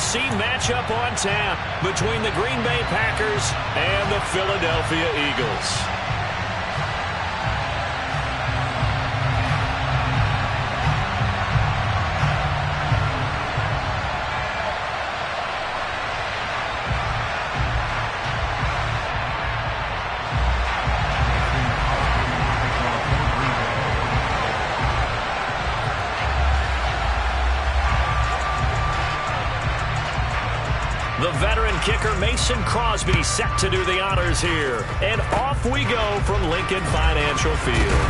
AFC matchup on tap between the Green Bay Packers and the Philadelphia Eagles. The veteran kicker Mason Crosby set to do the honors here. And off we go from Lincoln Financial Field.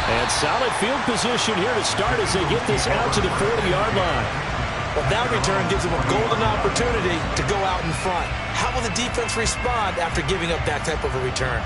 And solid field position here to start as they get this out to the 40-yard line. Well, that return gives them a golden opportunity to go out in front. How will the defense respond after giving up that type of a return?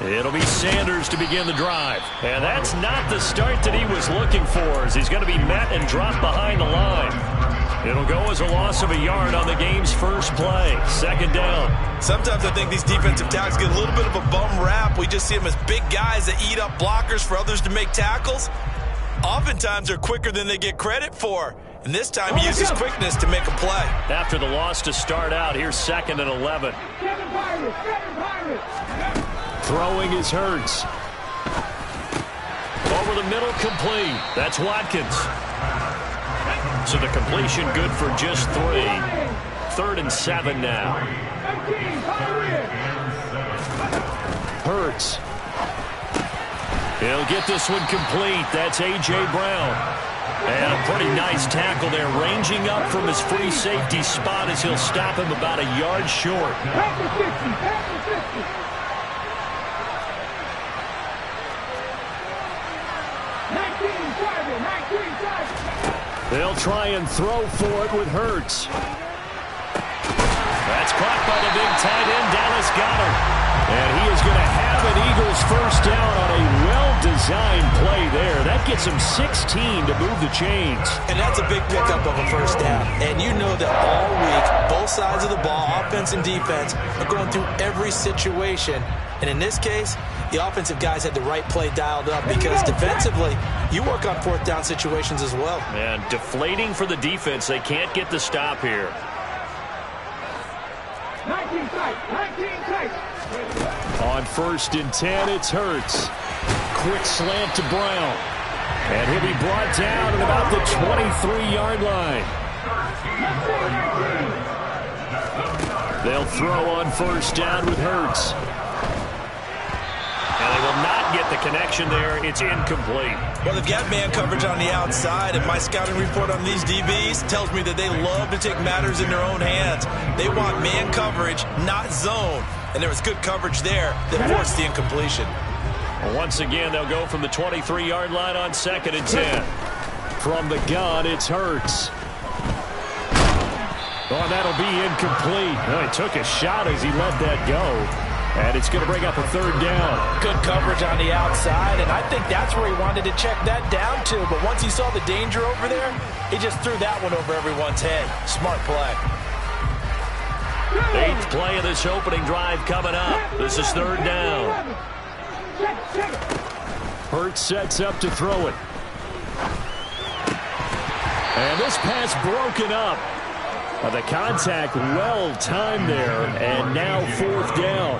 It'll be Sanders to begin the drive. And that's not the start that he was looking for, as he's going to be met and dropped behind the line. It'll go as a loss of a yard on the game's first play. Second down. Sometimes I think these defensive tackles get a little bit of a bum rap. We just see them as big guys that eat up blockers for others to make tackles. Oftentimes they're quicker than they get credit for. And this time he uses quickness to make a play. After the loss to start out, here's 2nd and 11. Throwing is Hurts. Over the middle, complete. That's Watkins. So the completion good for just 3. 3rd and 7 now. Hurts. He'll get this one complete. That's A.J. Brown. And a pretty nice tackle there, ranging up from his free safety spot as he'll stop him about a yard short. They'll try and throw for it with Hurts. That's caught by the big tight end, Dallas Goedert. And he is going to have an Eagles first down on a well-designed play there. That gets him 16 to move the chains. And that's a big pickup of a first down. And you know that all week, both sides of the ball, offense and defense, are going through every situation. And in this case, the offensive guys had the right play dialed up because defensively, you work on 4th down situations as well. And deflating for the defense. They can't get the stop here. 19 tight. On 1st and 10, it's Hurts. Quick slant to Brown. And he'll be brought down at about the 23-yard line. They'll throw on 1st down with Hurts. And they will not get the connection there. It's incomplete. Well, they've got man coverage on the outside, and my scouting report on these DBs tells me that they love to take matters in their own hands. They want man coverage, not zone. And there was good coverage there that forced the incompletion. Well, once again, they'll go from the 23-yard line on 2nd and 10. From the gun, it's Hurts. Oh, that'll be incomplete. Well, he took a shot as he let that go. And it's going to bring up a 3rd down. Good coverage on the outside, and I think that's where he wanted to check that down to. But once he saw the danger over there, he just threw that one over everyone's head. Smart play. 8th play of this opening drive coming up. This is 3rd down. Hurts sets up to throw it. And this pass broken up. The contact well timed there, and now 4th down.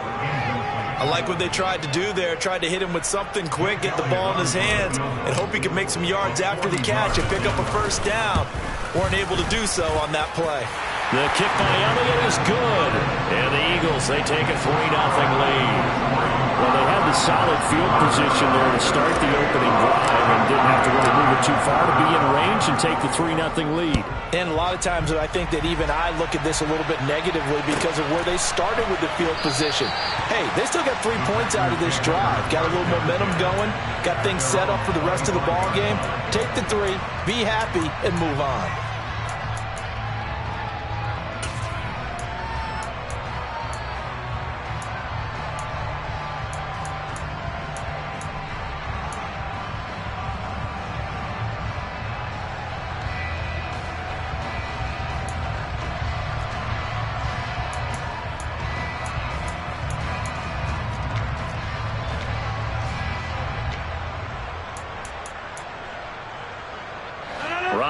I like what they tried to do there. Tried to hit him with something quick, get the ball in his hands, and hope he could make some yards after the catch and pick up a first down. Weren't able to do so on that play. The kick by Elliott is good. And the Eagles, they take a 3-0 lead. Well, they had the solid field position there to start the opening drive and didn't have to really move it too far to be in range and take the 3-0 lead. And a lot of times I think that even I look at this a little bit negatively because of where they started with the field position. Hey, they still got 3 points out of this drive. Got a little momentum going. Got things set up for the rest of the ball game. Take the 3, be happy, and move on.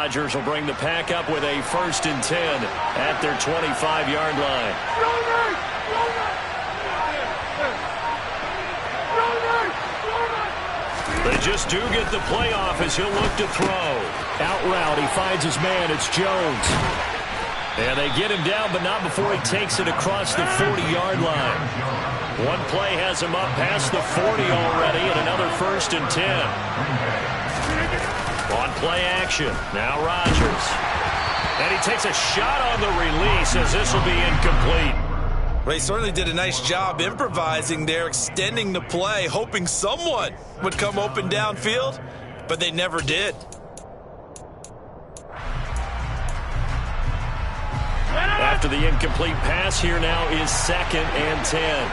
Rodgers will bring the pack up with a 1st and 10 at their 25-yard line. They just do get the playoff as he'll look to throw. Out route, he finds his man. It's Jones. And they get him down, but not before he takes it across the 40-yard line. One play has him up past the 40 already, and another 1st and 10. On play action, now Rodgers. And he takes a shot on the release as this will be incomplete. Well, he certainly did a nice job improvising there, extending the play, hoping someone would come open downfield, but they never did. After the incomplete pass, here now is 2nd and 10.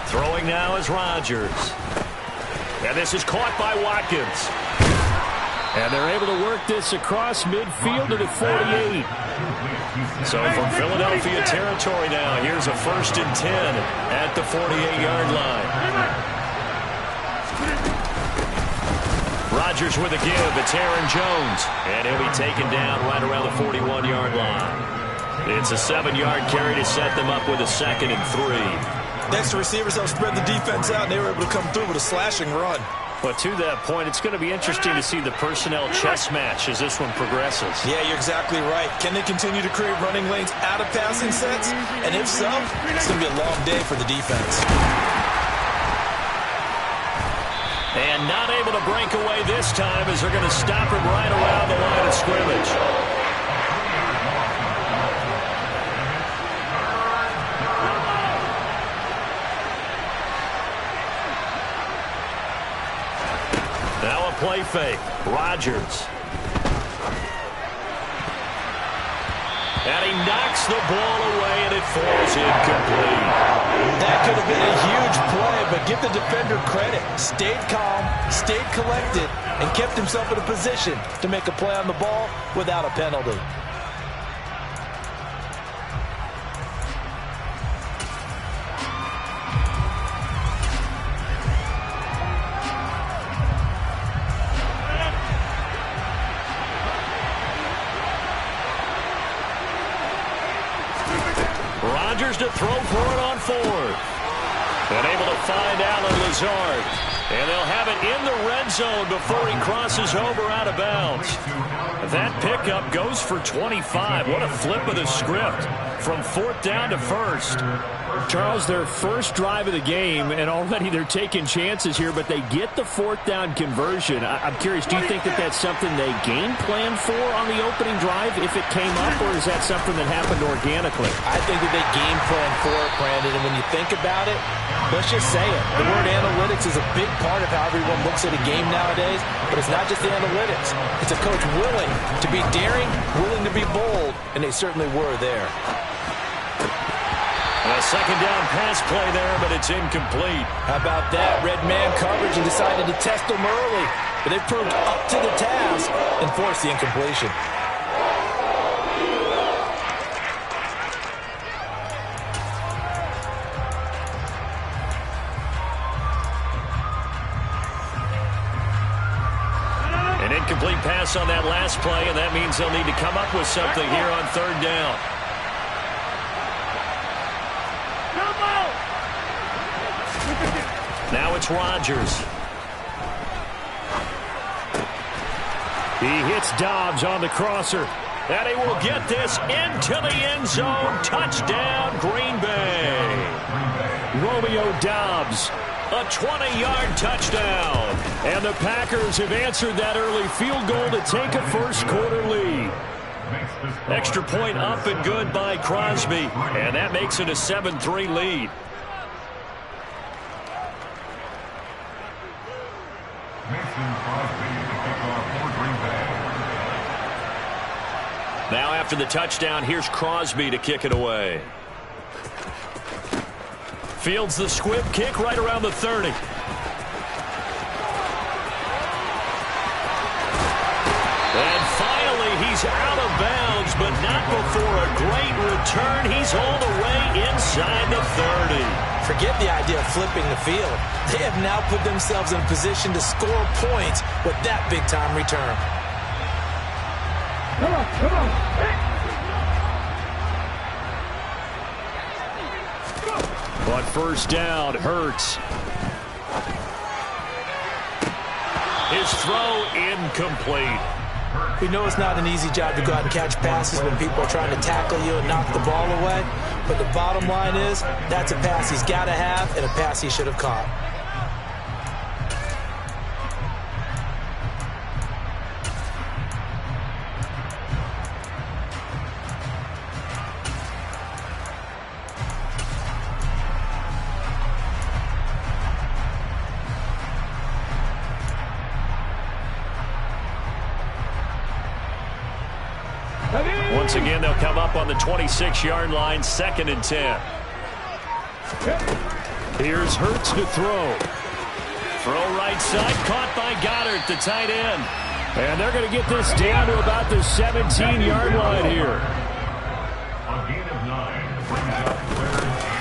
Throwing now is Rodgers. And this is caught by Watkins. And they're able to work this across midfield to the 48. So from Philadelphia territory now, here's a 1st and 10 at the 48-yard line. Rodgers with a give. It's Aaron Jones. And he'll be taken down right around the 41-yard line. It's a 7-yard carry to set them up with a 2nd and 3. Next, the receivers helped spread the defense out, and they were able to come through with a slashing run. But to that point, it's going to be interesting to see the personnel chess match as this one progresses. Yeah, you're exactly right. Can they continue to create running lanes out of passing sets? And if so, it's going to be a long day for the defense. And not able to break away this time as they're going to stop him right around the line of scrimmage. Now a play fake. Rodgers. And he knocks the ball away, and it falls incomplete. That could have been a huge play, but give the defender credit. Stayed calm, stayed collected, and kept himself in a position to make a play on the ball without a penalty. Rodgers to throw for it on 4th. And able to find Allen Lazard. And they'll have it in the red zone before he crosses over out of bounds. That pickup goes for 25. What a flip of the script from 4th down to 1st. Charles, their first drive of the game, and already they're taking chances here, but they get the 4th down conversion. I'm curious, do you think that that's something they game planned for on the opening drive if it came up, or is that something that happened organically? I think that they game planned for it, Brandon, and when you think about it, let's just say it. The word analytics is a big part of how everyone looks at a game nowadays, but it's not just the analytics. It's a coach willing to be daring, willing to be bold, and they certainly were there. A 2nd down pass play there, but it's incomplete. How about that? Red man coverage and decided to test them early, but they proved up to the task and forced the incompletion. An incomplete pass on that last play, and that means they'll need to come up with something here on 3rd down. Now it's Rodgers. He hits Dobbs on the crosser. And he will get this into the end zone. Touchdown, Green Bay. Romeo Dobbs, a 20-yard touchdown. And the Packers have answered that early field goal to take a first-quarter lead. Extra point up and good by Crosby. And that makes it a 7-3 lead. Now after the touchdown, here's Crosby to kick it away. Fields the squib kick right around the 30. And finally, he's out of bounds, but not before a great return. He's all the way inside the 30. Forget the idea of flipping the field. They have now put themselves in a position to score points with that big-time return. Come on, come on. On first down, Hurts. His throw incomplete. We know it's not an easy job to go out and catch passes when people are trying to tackle you and knock the ball away. But the bottom line is, that's a pass he's got to have and a pass he should have caught. Once again, they'll come up on the 26-yard line, 2nd and 10. Here's Hurts to throw. Throw right side, caught by Goddard, the tight end. And they're going to get this down to about the 17-yard line here.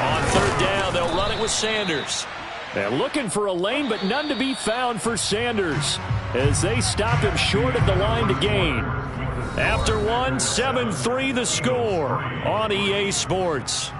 On third down, they'll run it with Sanders. And looking for a lane, but none to be found for Sanders as they stop him short of the line to gain. After one, 7-3 the score on EA Sports.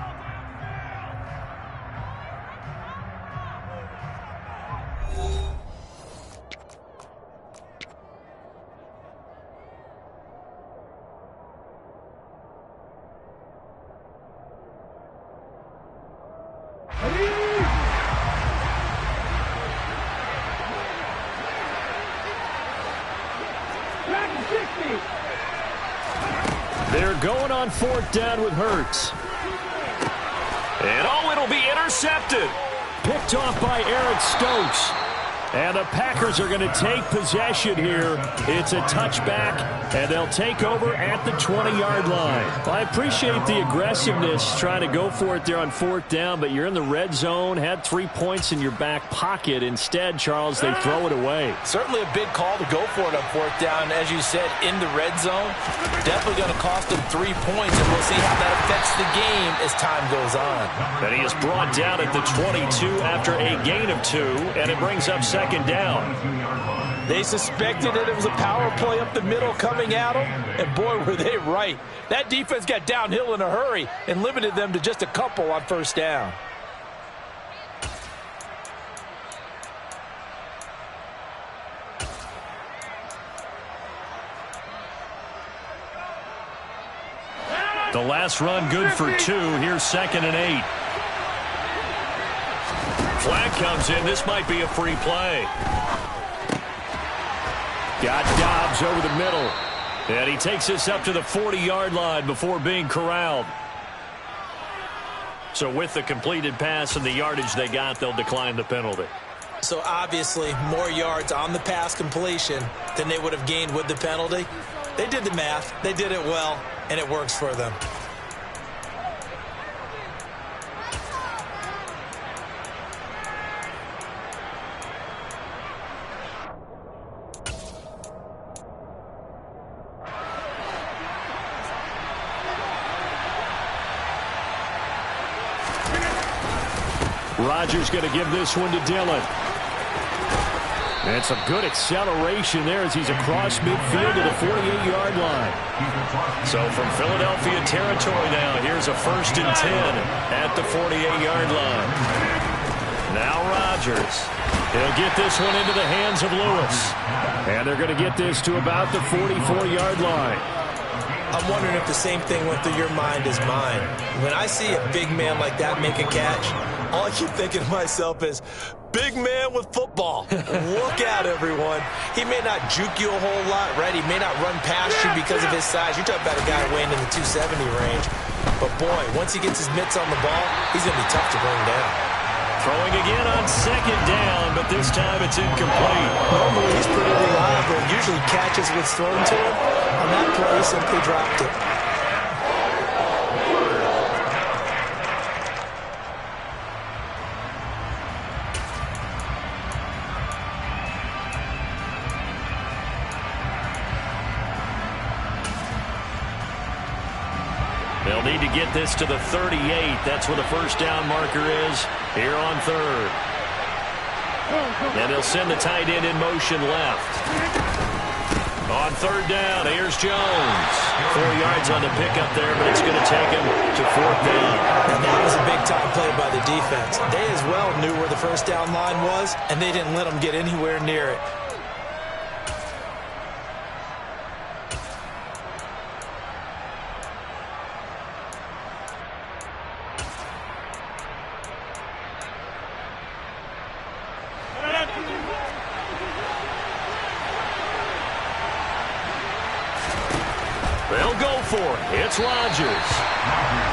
They're going on fourth down with Hurts. And it'll be intercepted. Picked off by Eric Stokes. And the Packers are going to take possession here. It's a touchback, and they'll take over at the 20-yard line. I appreciate the aggressiveness trying to go for it there on fourth down, but you're in the red zone, had 3 points in your back pocket. Instead, Charles, they throw it away. Certainly a big call to go for it on fourth down. As you said, in the red zone, definitely going to cost them 3 points, and we'll see how that affects the game as time goes on. And he is brought down at the 22 after a gain of 2, and it brings up second down. They suspected that it was a power play up the middle coming at them, and boy, were they right. That defense got downhill in a hurry and limited them to just a couple on first down. The last run good for 2. Here's 2nd and 8. Flag comes in. This might be a free play. Got Dobbs over the middle. And he takes this up to the 40-yard line before being corralled. So with the completed pass and the yardage they got, they'll decline the penalty. So obviously more yards on the pass completion than they would have gained with the penalty. They did the math. They did it well, and it works for them. Rodgers going to give this one to Dillon. And some good acceleration there as he's across midfield to the 48-yard line. So from Philadelphia territory now, here's a 1st and 10 at the 48-yard line. Now Rodgers. He'll get this one into the hands of Lewis. And they're going to get this to about the 44-yard line. I'm wondering if the same thing went through your mind as mine. When I see a big man like that make a catch, all I keep thinking to myself is, big man with football. Look out, everyone. He may not juke you a whole lot, right? He may not run past you because of his size. You're talking about a guy weighing in the 270 range. But, boy, once he gets his mitts on the ball, he's going to be tough to bring down. Throwing again on 2nd down, but this time it's incomplete. Normally he's pretty reliable. Usually catches what's thrown to him. On that play, he simply dropped it. They'll need to get this to the 38. That's where the first down marker is. here on third. And they'll send the tight end in motion left. On third down, here's Jones. 4 yards on the pickup there, but it's going to take him to fourth down. And that was a big-time play by the defense. They as well knew where the first down line was, and they didn't let them get anywhere near it. They'll go for it. It's Rodgers.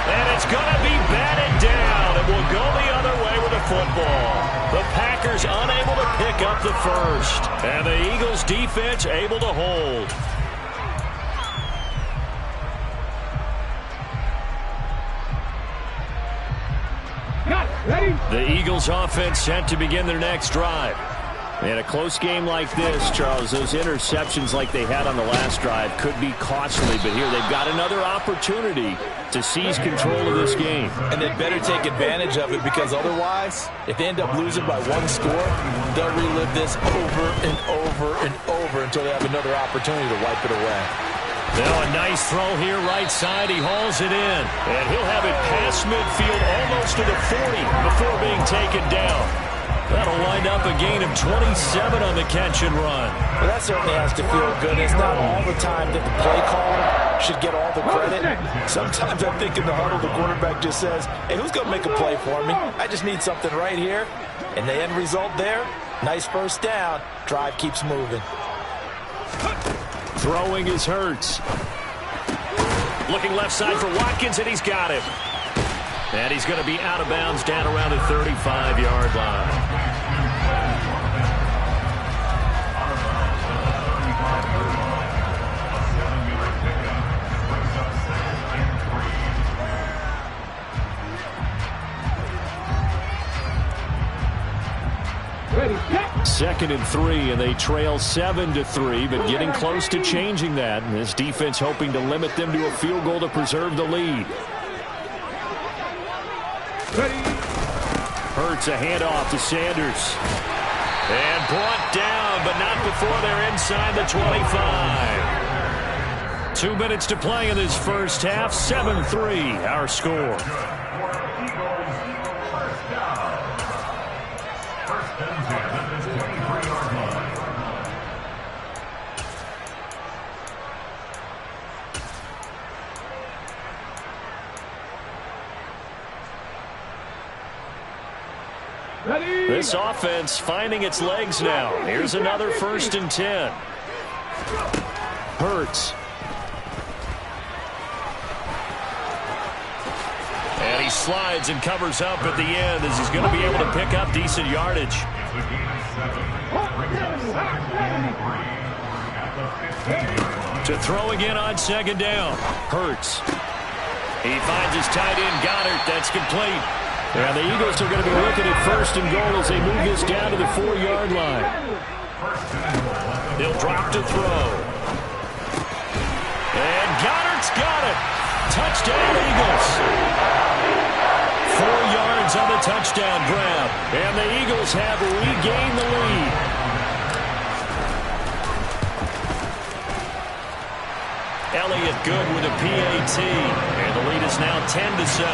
And it's going to be batted down. It will go the other way with the football. The Packers unable to pick up the first. And the Eagles defense able to hold. Ready? The Eagles offense set to begin their next drive. In a close game like this, Charles, those interceptions like they had on the last drive could be costly, but here they've got another opportunity to seize control of this game. And they'd better take advantage of it, because otherwise, if they end up losing by 1 score, they'll relive this over and over and over until they have another opportunity to wipe it away. Now a nice throw here right side. He hauls it in. And he'll have it past midfield almost to the 40 before being taken down. That'll wind up a gain of 27 on the catch and run. Well, that certainly has to feel good. It's not all the time that the play caller should get all the credit. Sometimes I think in the huddle, the quarterback just says, hey, who's going to make a play for me? I just need something right here. And the end result there, nice first down. Drive keeps moving. Throwing is Hurts. Looking left side for Watkins, and he's got him. And he's going to be out of bounds down around the 35-yard line. Ready, set. 2nd and 3, and they trail 7-3, but getting close to changing that. And this defense hoping to limit them to a field goal to preserve the lead. Ready. Hurts a handoff to Sanders. And brought down, but not before they're inside the 25. 2 minutes to play in this first half. 7-3, our score. Ready. This offense finding its legs now. Here's another 1st and 10. Hurts. And he slides and covers up at the end as he's going to be able to pick up decent yardage. To throw again on 2nd down. Hurts. He finds his tight end, Goddard. That's complete. And the Eagles are going to be looking at 1st and goal as they move this down to the 4-yard line. They'll drop to throw. And Goddard's got it. Touchdown, Eagles. 4 yards on the touchdown grab. And the Eagles have regained the lead. Elliott good with a PAT. And the lead is now 10-7.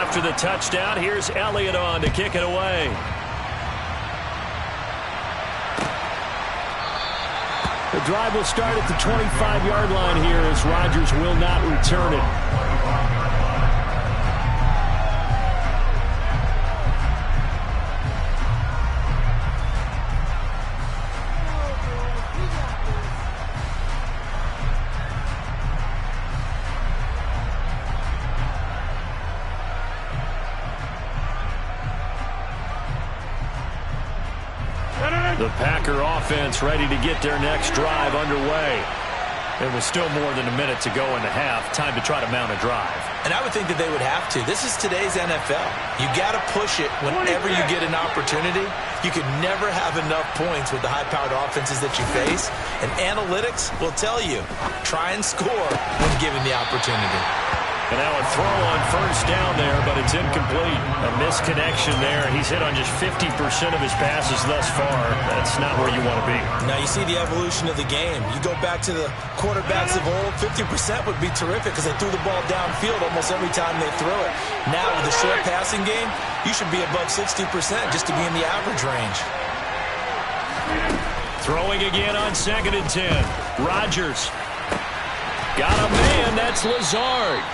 After the touchdown, here's Elliott on to kick it away. The drive will start at the 25-yard line here as Rodgers will not return it. The Packer offense ready to get their next drive underway. It was still more than a minute to go in the half. Time to try to mount a drive. And I would think that they would have to. This is today's NFL. You got to push it whenever you get an opportunity. You could never have enough points with the high-powered offenses that you face. And analytics will tell you, try and score when given the opportunity. And now a throw on first down there, but it's incomplete. A misconnection there. He's hit on just 50% of his passes thus far. That's not where you want to be. Now you see the evolution of the game. You go back to the quarterbacks of old, 50% would be terrific because they threw the ball downfield almost every time they threw it. Now with the short passing game, you should be above 60% just to be in the average range. Throwing again on 2nd and 10. Rodgers. Got a man. That's Lazard.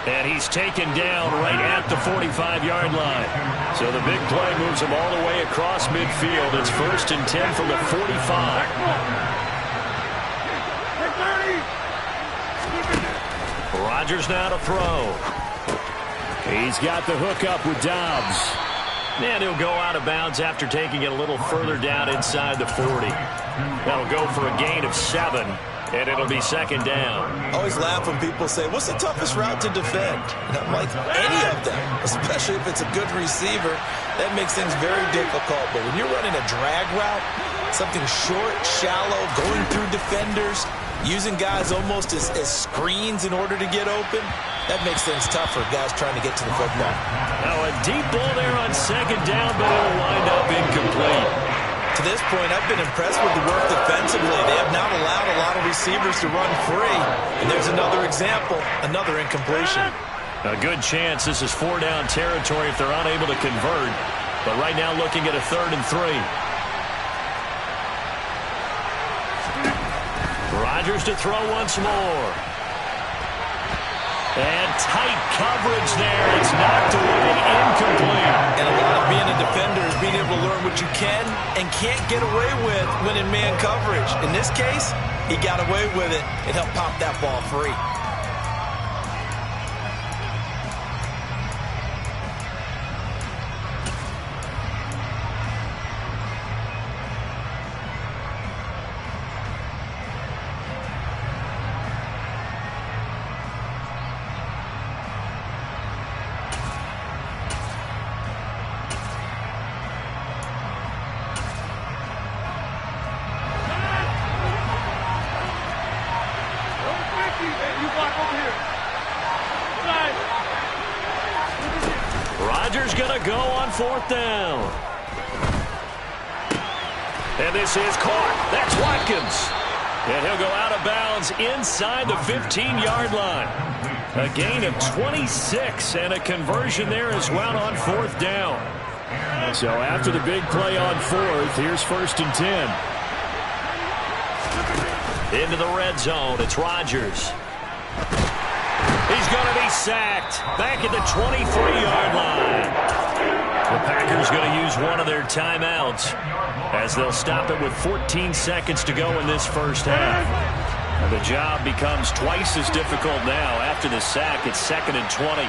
And he's taken down right at the 45-yard line. So the big play moves him all the way across midfield. It's 1st and 10 from the 45. Rodgers now to throw. He's got the hook up with Dobbs. And he'll go out of bounds after taking it a little further down inside the 40. That'll go for a gain of 7. And it'll be 2nd down. I always laugh when people say, what's the toughest route to defend? And I'm like, any of them, especially if it's a good receiver. That makes things very difficult. But when you're running a drag route, something short, shallow, going through defenders, using guys almost as screens in order to get open, that makes things tough for guys trying to get to the football. Now a deep ball there on 2nd down, but it'll wind up incomplete. To this point, I've been impressed with the work defensively. They have not allowed a lot of receivers to run free. And there's another example, another incompletion. A good chance this is 4-down territory if they're unable to convert. But right now looking at a 3rd and 3. Rodgers to throw once more. And tight coverage there. It's knocked away, incomplete. And a lot of being a defender is being able to learn what you can and can't get away with when in man coverage. In this case, he got away with it and helped pop that ball free. Rodgers going to go on 4th down. And this is caught. That's Watkins. And he'll go out of bounds inside the 15-yard line. A gain of 26 and a conversion there as well on 4th down. So after the big play on 4th, here's 1st and 10. Into the red zone, it's Rodgers. He's going to be sacked back at the 23-yard line. The Packers going to use one of their timeouts as they'll stop it with 14 seconds to go in this first half. And the job becomes twice as difficult now. After the sack, it's 2nd and 20.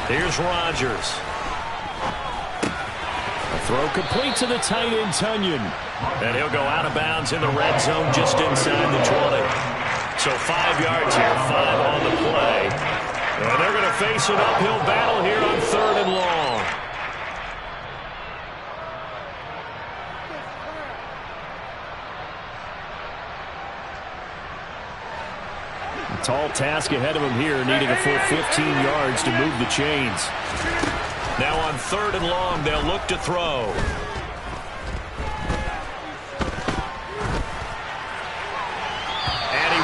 Here's Rodgers. A throw complete to the tight end, Tunyon. And he'll go out of bounds in the red zone just inside the 20. So 5 yards here, 5 on the play. And they're going to face an uphill battle here on 3rd and long. A tall task ahead of him here, needing a full 15 yards to move the chains. Now on 3rd and long, they'll look to throw.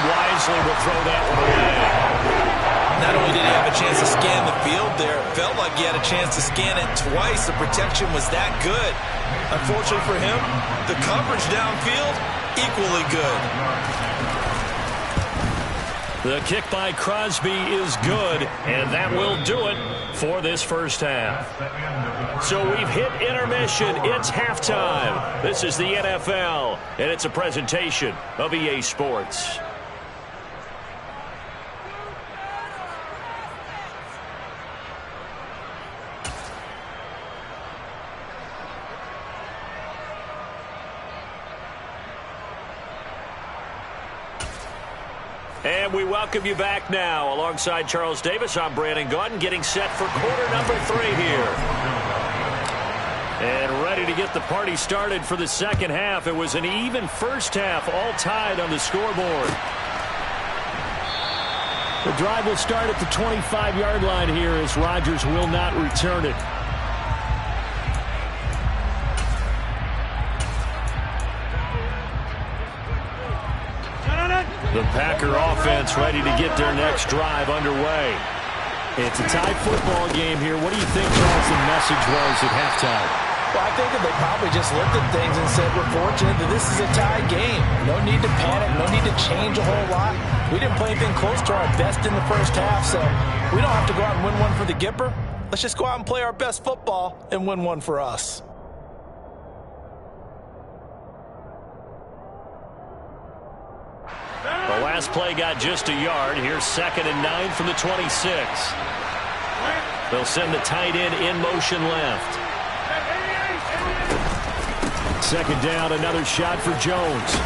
Wisely will throw that one away. Not only did he have a chance to scan the field there, it felt like he had a chance to scan it twice. The protection was that good. Unfortunately for him, the coverage downfield, equally good. The kick by Crosby is good, and that will do it for this first half. So we've hit intermission. It's halftime. This is the NFL, and it's a presentation of EA Sports. And we welcome you back now. Alongside Charles Davis, I'm Brandon Gaudin, getting set for quarter number 3 here. And ready to get the party started for the second half. It was an even first half, all tied on the scoreboard. The drive will start at the 25-yard line here as Rodgers will not return it. The Packer offense ready to get their next drive underway. It's a tied football game here. What do you think, Charles, the message was at halftime? Well, I think that they probably just looked at things and said, we're fortunate that this is a tie game. No need to panic. No need to change a whole lot. We didn't play anything close to our best in the first half, so we don't have to go out and win one for the Gipper. Let's just go out and play our best football and win one for us. The last play got just a yard. Here's 2nd and 9 from the 26. They'll send the tight end in motion left. 2nd down, another shot for Jones.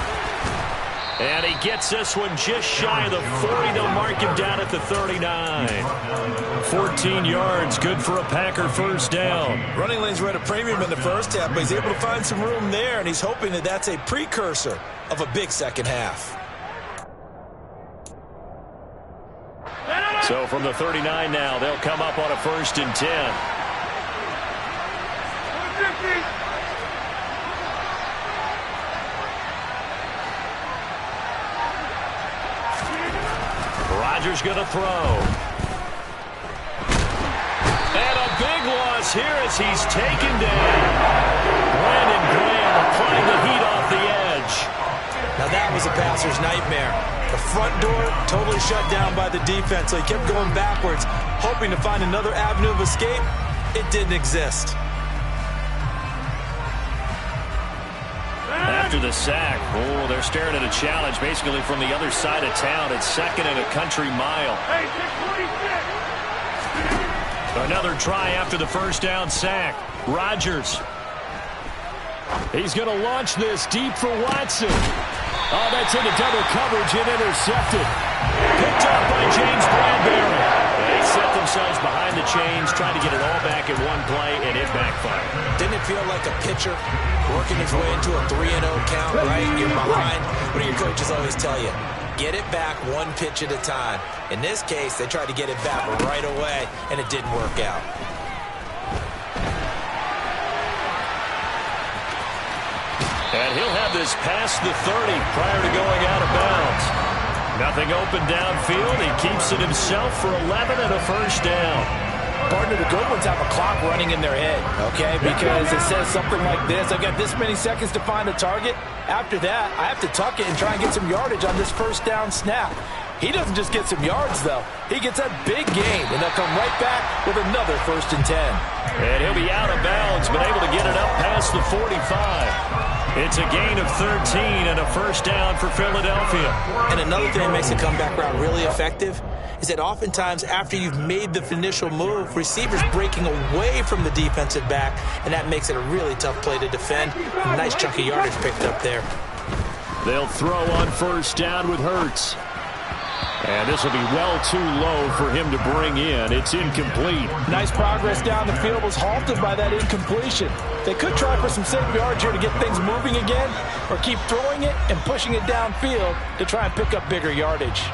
And he gets this one just shy of the 40. They'll mark him down at the 39. 14 yards, good for a Packer first down. Running lanes were at a premium in the first half, but he's able to find some room there, and he's hoping that that's a precursor of a big second half. So from the 39 now, they'll come up on a 1st and 10. Rodgers going to throw. And a big loss here as he's taken down. Brandon Graham applying the heat off the edge. Now that was a passer's nightmare. The front door totally shut down by the defense, so he kept going backwards, hoping to find another avenue of escape. It didn't exist. After the sack, they're staring at a challenge basically from the other side of town. It's 2nd and a country mile. Another try after the first down sack. Rodgers. He's going to launch this deep for Watson. Oh, that's into double coverage and intercepted. Picked up by James Bradbury. They set themselves behind the chains, trying to get it all back in one play, and it backfired. Didn't it feel like a pitcher working his way into a 3-0 count, right? You're behind. What do your coaches always tell you? Get it back one pitch at a time. In this case, they tried to get it back right away, and it didn't work out. And he'll have this past the 30 prior to going out of bounds. Nothing open downfield. He keeps it himself for 11 and a first down. Partner, the good ones have a clock running in their head, okay? Because it says something like this. I've got this many seconds to find a target. After that, I have to tuck it and try and get some yardage on this first down snap. He doesn't just get some yards, though. He gets a big gain, and they'll come right back with another 1st and 10. And he'll be out of bounds, but able to get it up past the 45. It's a gain of 13 and a first down for Philadelphia. And another thing that makes the comeback route really effective is that oftentimes after you've made the initial move, receivers breaking away from the defensive back, and that makes it a really tough play to defend. A nice chunk of yardage picked up there. They'll throw on first down with Hurts. And this will be well too low for him to bring in. It's incomplete. Nice progress down the field was halted by that incompletion. They could try for some safe yards here to get things moving again, or keep throwing it and pushing it downfield to try and pick up bigger yardage.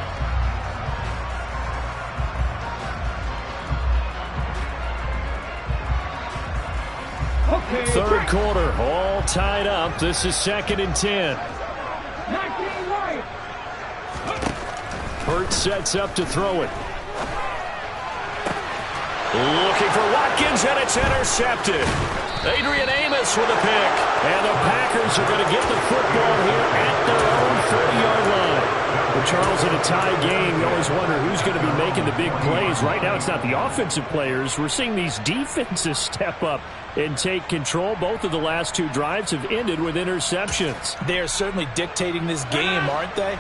Okay. Third quarter, all tied up. This is 2nd and 10. 19 right. Hurts sets up to throw it. Looking for Watkins, and it's intercepted. Adrian Amos with a pick. And the Packers are going to get the football here at their own 30-yard line. Well, Charles, in a tie game, you always wonder who's going to be making the big plays. Right now, it's not the offensive players. We're seeing these defenses step up and take control. Both of the last 2 drives have ended with interceptions. They are certainly dictating this game, aren't they?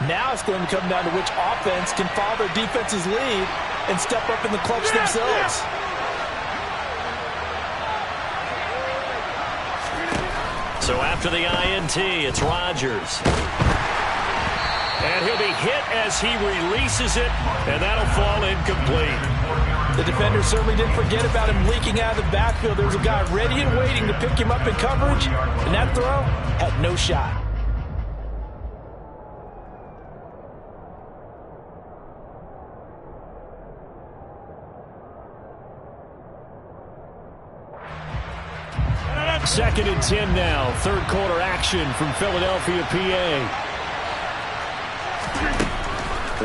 Now it's going to come down to which offense can follow their defense's lead and step up in the clutch themselves. So after the INT, it's Rodgers. And he'll be hit as he releases it, and that'll fall incomplete. The defender certainly didn't forget about him leaking out of the backfield. There was a guy ready and waiting to pick him up in coverage, and that throw had no shot. Second and 10 now. Third quarter action from Philadelphia, PA.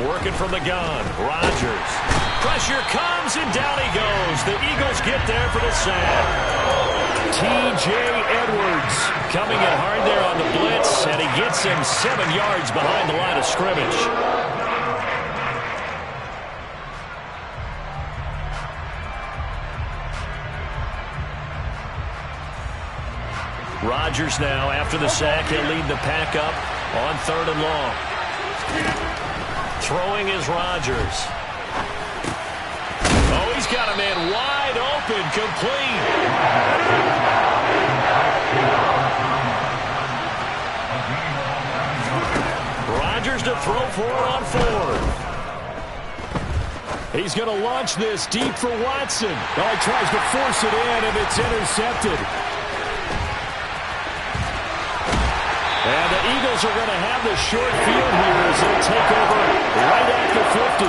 Working from the gun. Rodgers. Pressure comes, and down he goes. The Eagles get there for the sack. T.J. Edwards coming in hard there on the blitz, and he gets him 7 yards behind the line of scrimmage. Rodgers now, after the sack, he'll lead the pack up on 3rd and long. Throwing is Rodgers. Oh, he's got a man wide open, complete. Rodgers to throw for it on 4th. He's going to launch this deep for Watson. Oh, he tries to force it in, and it's intercepted. And the Eagles are going to have the short field here as they'll take over right after 50.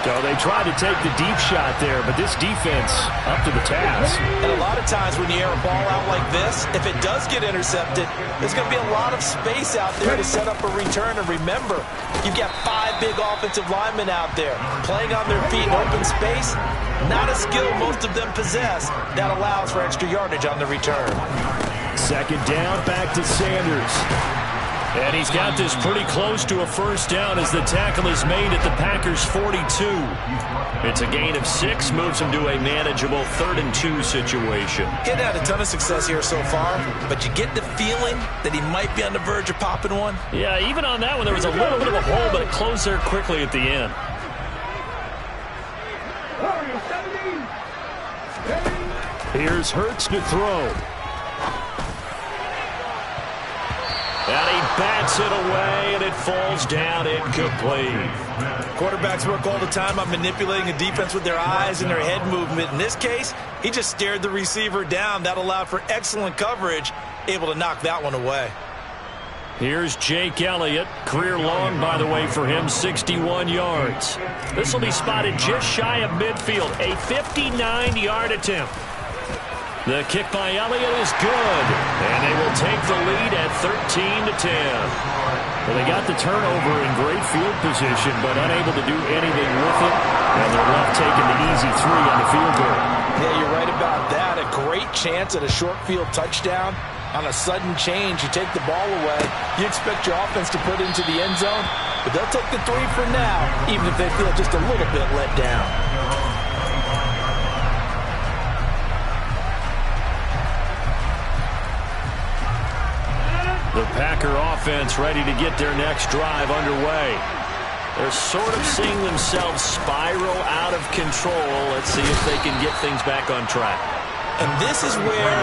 So they tried to take the deep shot there, but this defense up to the task. And a lot of times when you air a ball out like this, if it does get intercepted, there's going to be a lot of space out there to set up a return. And remember, you've got 5 big offensive linemen out there playing on their feet in open space. Not a skill most of them possess that allows for extra yardage on the return. Second down, back to Sanders. And he's got this pretty close to a first down as the tackle is made at the Packers' 42. It's a gain of 6, moves him to a manageable 3rd and 2 situation. He's had a ton of success here so far, but you get the feeling that he might be on the verge of popping one. Yeah, even on that one, there was a little bit of a hole, but it closed there quickly at the end. Here's Hurts to throw. And he bats it away, and it falls down incomplete. Quarterbacks work all the time on manipulating a defense with their eyes and their head movement. In this case, he just stared the receiver down. That allowed for excellent coverage, able to knock that one away. Here's Jake Elliott. Career long, by the way, for him, 61 yards. This will be spotted just shy of midfield, a 59-yard attempt. The kick by Elliott is good, and they will take the lead at 13-10. Well, they got the turnover in great field position, but unable to do anything with it, and they're left taking the easy 3 on the field goal. Yeah, you're right about that. A great chance at a short field touchdown. On a sudden change, you take the ball away. You expect your offense to put it into the end zone, but they'll take the 3 for now, even if they feel just a little bit let down. The Packer offense ready to get their next drive underway. They're sort of seeing themselves spiral out of control. Let's see if they can get things back on track. And this is where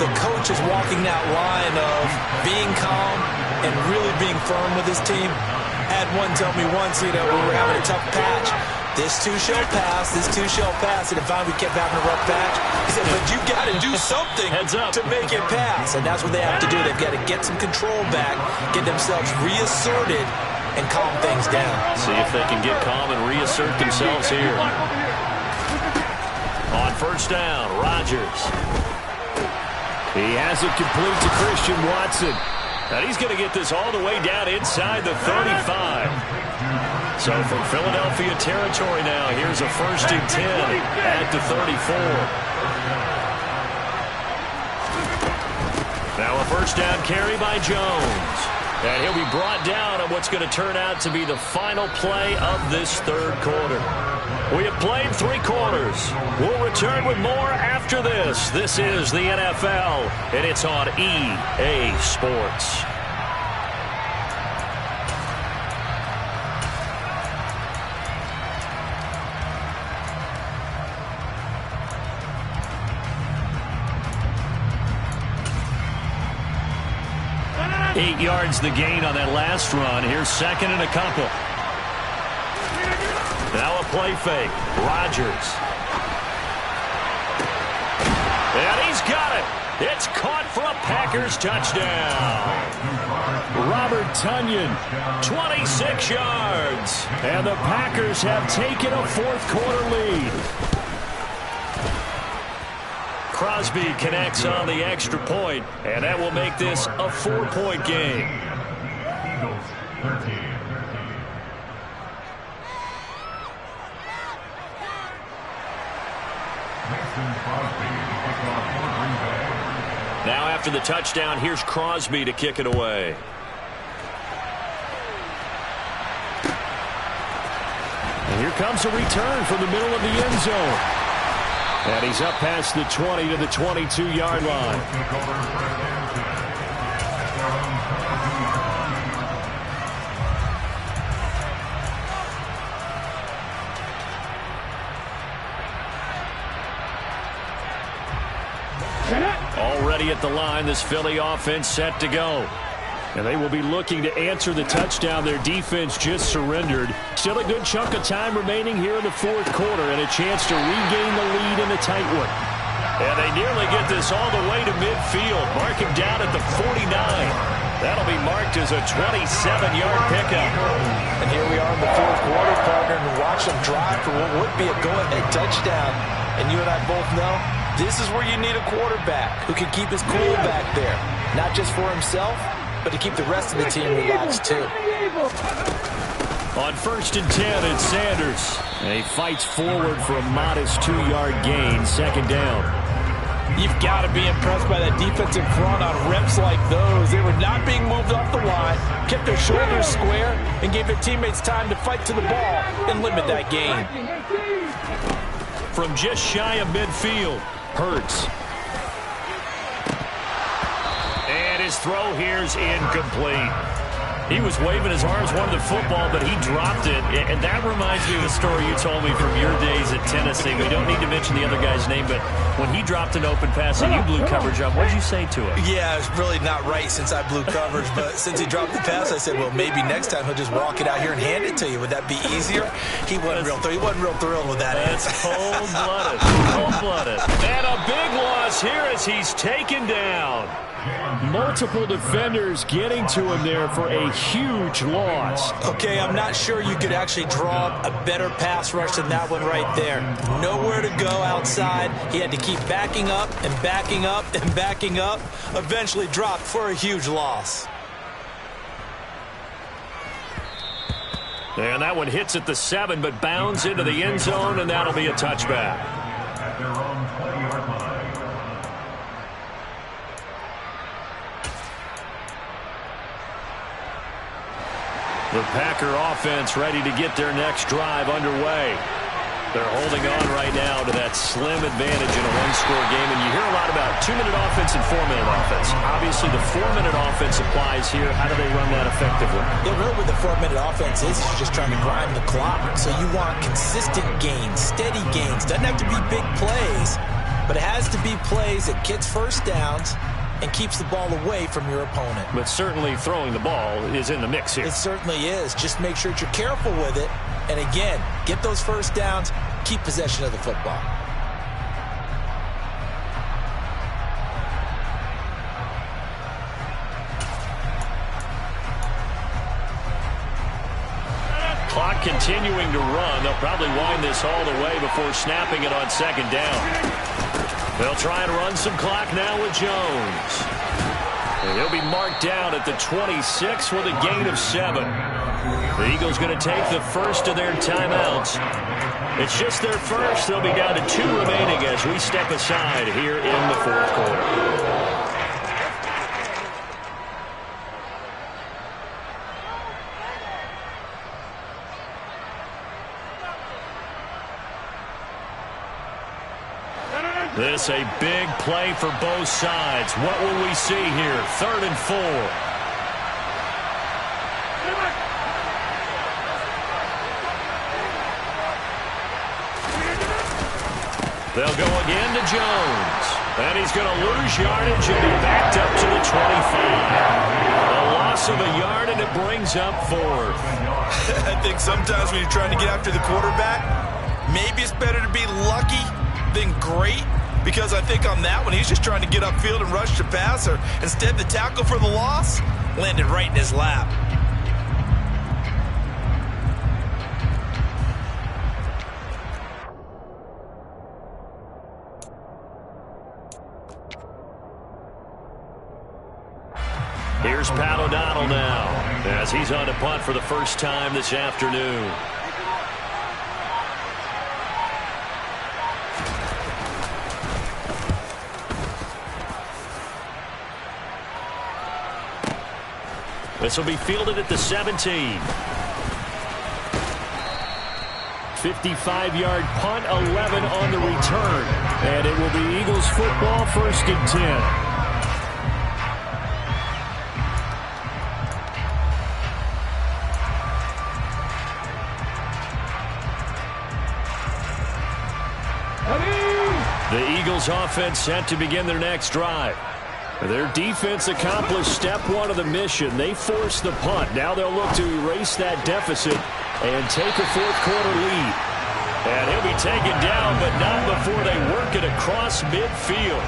the coach is walking that line of being calm and really being firm with his team. I had one tell me once, we were having a tough patch. This too shall pass, this too shall pass. And finally we kept having a rough patch. He said, but you got to do something to make it pass. And that's what they have to do. They've got to get some control back, get themselves reasserted, and calm things down. See if they can get calm and reassert themselves here. On first down, Rodgers. He has it complete to Christian Watson. And he's going to get this all the way down inside the 35. So from Philadelphia territory now, here's a 1st and 10 at the 34. Now a first down carry by Jones. And he'll be brought down on what's going to turn out to be the final play of this 3rd quarter. We have played 3 quarters. We'll return with more after this. This is the NFL, and it's on EA Sports. 8 yards the gain on that last run. Here's second and a couple. Now a play fake. Rodgers. And he's got it. It's caught for a Packers touchdown. Robert Tonyan, 26 yards. And the Packers have taken a fourth-quarter lead. Crosby connects on the extra point, and that will make this a 4-point game. Eagles 13. Now after the touchdown, here's Crosby to kick it away. And here comes a return from the middle of the end zone. And he's up past the 20 to the 22-yard line. Already at the line, this Philly offense set to go. And they will be looking to answer the touchdown their defense just surrendered. Still a good chunk of time remaining here in the fourth quarter and a chance to regain the lead in a tight one. And they nearly get this all the way to midfield. Mark him down at the 49. That'll be marked as a 27-yard pickup. And here we are in the fourth quarter, partner, and watch them drive for what would be a go-ahead touchdown. And you and I both know this is where you need a quarterback who can keep his cool back there. Not just for himself, but to keep the rest of the team relaxed too. On 1st and 10, it's Sanders. And he fights forward for a modest 2-yard gain, second down. You've got to be impressed by that defensive front on reps like those. They were not being moved off the line, kept their shoulders square, and gave their teammates time to fight to the ball and limit that gain. From just shy of midfield, Hurts. And his throw here's incomplete. He was waving his arms, wanted the football, but he dropped it. And that reminds me of the story you told me from your days at Tennessee. We don't need to mention the other guy's name, but when he dropped an open pass and you blew coverage on, what did you say to him? Yeah, it's really not right since I blew coverage, but since he dropped the pass, I said, well, maybe next time he'll just walk it out here and hand it to you. Would that be easier? He wasn't real thrilled with that answer. That's cold-blooded. Cold-blooded. And a big loss here as he's taken down. Multiple defenders getting to him there for a huge loss. Okay, I'm not sure you could actually draw up a better pass rush than that one right there. Nowhere to go outside. He had to keep backing up and backing up and backing up. Eventually dropped for a huge loss. And that one hits at the 7, but bounds into the end zone, and that'll be a touchback. At their own 20-yard line. The Packer offense ready to get their next drive underway. They're holding on right now to that slim advantage in a one-score game. And you hear a lot about 2-minute offense and 4-minute offense. Obviously, the 4-minute offense applies here. How do they run that effectively? Yeah, really what the 4-minute offense is you're just trying to grind the clock. So you want consistent gains, steady gains. Doesn't have to be big plays, but it has to be plays that gets first downs and keeps the ball away from your opponent. But certainly throwing the ball is in the mix here. It certainly is. Just make sure that you're careful with it. And again, get those first downs, keep possession of the football. Clock continuing to run. They'll probably wind this all the way before snapping it on second down. They'll try and run some clock now with Jones. And he'll be marked down at the 26 with a gain of 7. The Eagles going to take the first of their timeouts. It's just their first. They'll be down to 2 remaining as we step aside here in the fourth quarter. This a big play for both sides. What will we see here? 3rd and 4. They'll go again to Jones. And he's going to lose yardage and be backed up to the 25. A loss of a yard, and it brings up 4th. I think sometimes when you're trying to get after the quarterback, maybe it's better to be lucky than great, because I think on that one, he's just trying to get upfield and rush the passer. Instead, the tackle for the loss landed right in his lap. Here's Pat O'Donnell now, as he's on to punt for the first time this afternoon. This will be fielded at the 17. 55-yard punt, 11 on the return. And it will be Eagles football, 1st and 10. The Eagles offense set to begin their next drive. Their defense accomplished step 1 of the mission. They forced the punt. Now they'll look to erase that deficit and take a 4th quarter lead. And he'll be taken down, but not before they work it across midfield.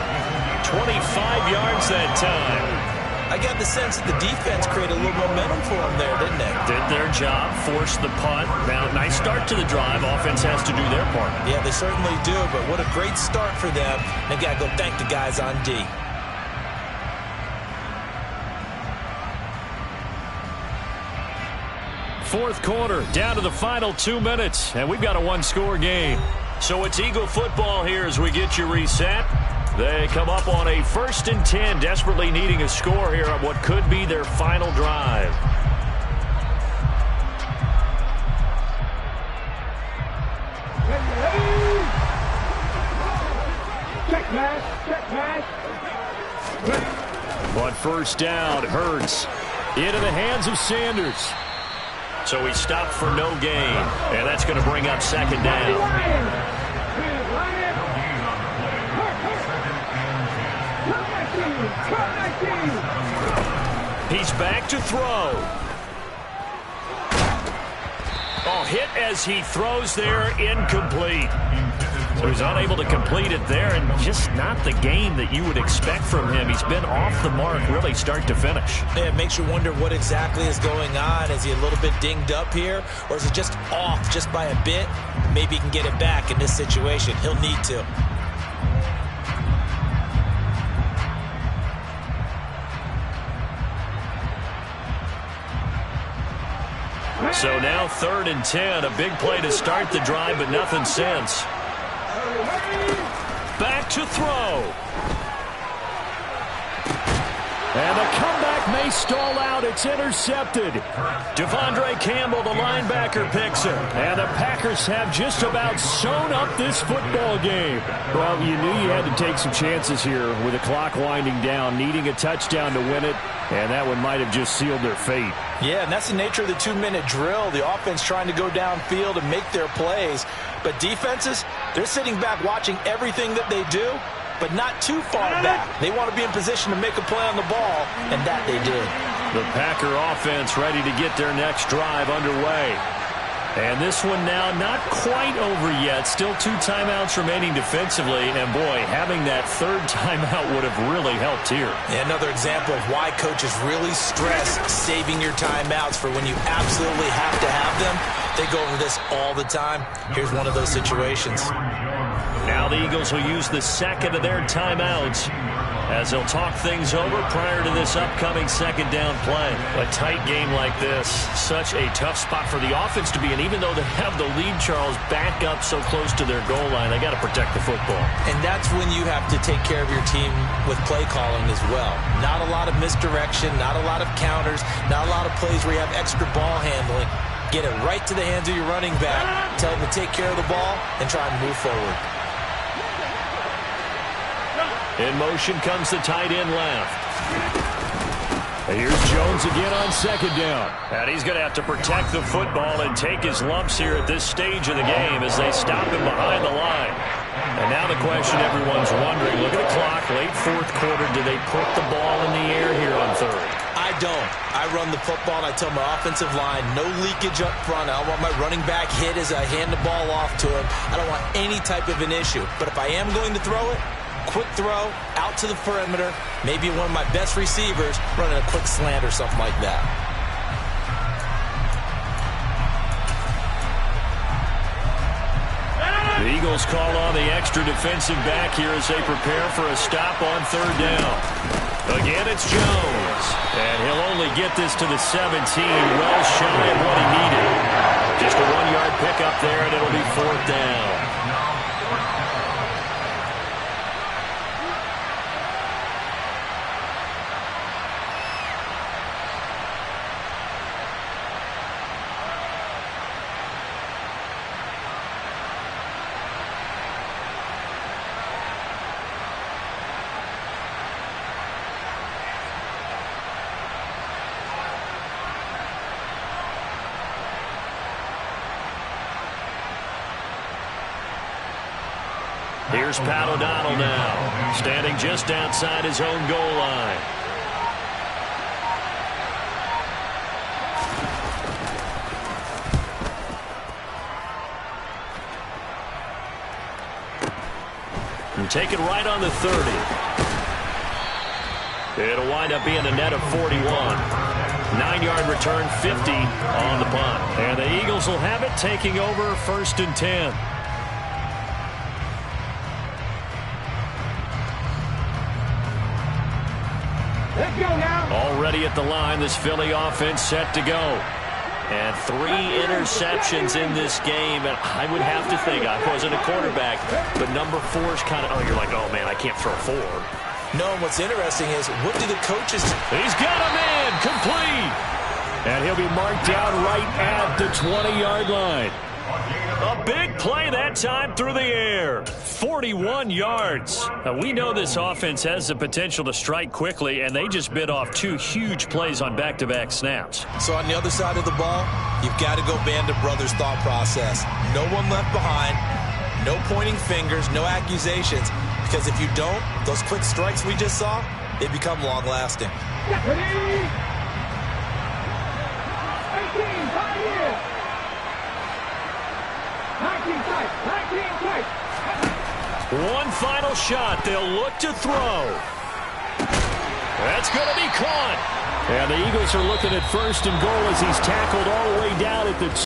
25 yards that time. I got the sense that the defense created a little momentum for them there, didn't they? Did their job, forced the punt. Now, nice start to the drive. Offense has to do their part. Yeah, they certainly do, but what a great start for them. They got to go thank the guys on D. Fourth quarter, down to the final 2 minutes, and we've got a 1-score game. So it's Eagle football here as we get you reset. They come up on a 1st and 10, desperately needing a score here on what could be their final drive. Check pass. But first down, Hurts into the hands of Sanders. So he stopped for no gain, and that's going to bring up 2nd down. He's back to throw. Oh, hit as he throws there, incomplete. So he's unable to complete it there, and just not the game that you would expect from him. He's been off the mark really start to finish. Yeah, it makes you wonder what exactly is going on. Is he a little bit dinged up here, or is it just off just by a bit? Maybe he can get it back in this situation. He'll need to. So now 3rd and 10, a big play to start the drive, but nothing since. Back to throw. And the comeback may stall out. It's intercepted. Devondre Campbell, the linebacker, picks it. And the Packers have just about sewn up this football game. Well, you knew you had to take some chances here with the clock winding down, needing a touchdown to win it. And that one might have just sealed their fate. Yeah, and that's the nature of the 2-minute drill. The offense trying to go downfield and make their plays. But defenses, they're sitting back watching everything that they do, but not too far back. They want to be in position to make a play on the ball, and that they did. The Packer offense ready to get their next drive underway. And this one now not quite over yet. Still 2 timeouts remaining defensively. And, boy, having that 3rd timeout would have really helped here. Yeah, another example of why coaches really stress saving your timeouts for when you absolutely have to have them. They go over this all the time. Here's one of those situations. Now the Eagles will use the 2nd of their timeouts as they'll talk things over prior to this upcoming 2nd down play. A tight game like this, such a tough spot for the offense to be in. Even though they have the lead, Charles, back up so close to their goal line, they got to protect the football. And that's when you have to take care of your team with play calling as well. Not a lot of misdirection, not a lot of counters, not a lot of plays where you have extra ball handling. Get it right to the hands of your running back, tell them to take care of the ball, and try and move forward. In motion comes the tight end left. And here's Jones again on 2nd down. And he's going to have to protect the football and take his lumps here at this stage of the game as they stop him behind the line. And now the question everyone's wondering, look at the clock, late 4th quarter, do they put the ball in the air here on 3rd? I I don't. I run the football, and I tell my offensive line, no leakage up front. I don't want my running back hit as I hand the ball off to him. I don't want any type of an issue. But if I am going to throw it, quick throw, out to the perimeter, maybe one of my best receivers running a quick slant or something like that. The Eagles call on the extra defensive back here as they prepare for a stop on third down. Again, it's Jones. And he'll only get this to the 17, well shy of what he needed. Just a 1-yard pickup there, and it'll be fourth down. Here's Pat O'Donnell now, standing just outside his own goal line. And take it right on the 30. It'll wind up being a net of 41. 9-yard return, 50 on the punt. And the Eagles will have it, taking over first and 10. Let's go now. Already at the line, this Philly offense set to go. And 3 interceptions in this game. And I would have to think, I wasn't a quarterback, but number 4 is kind of, oh, you're like, oh, man, I can't throw 4. No, and what's interesting is, what do the coaches do? He's got him in, complete. And he'll be marked down right at the 20-yard line. A big play that time through the air. 41 yards. Now, we know this offense has the potential to strike quickly, and they just bit off 2 huge plays on back-to-back snaps. So on the other side of the ball, you've got to go Band of Brothers thought process. No one left behind, no pointing fingers, no accusations, because if you don't, those quick strikes we just saw, they become long-lasting. 18, 5 years. 19 strikes, 19 strikes. One final shot. They'll look to throw. That's going to be caught. And the Eagles are looking at first and goal as he's tackled all the way down at the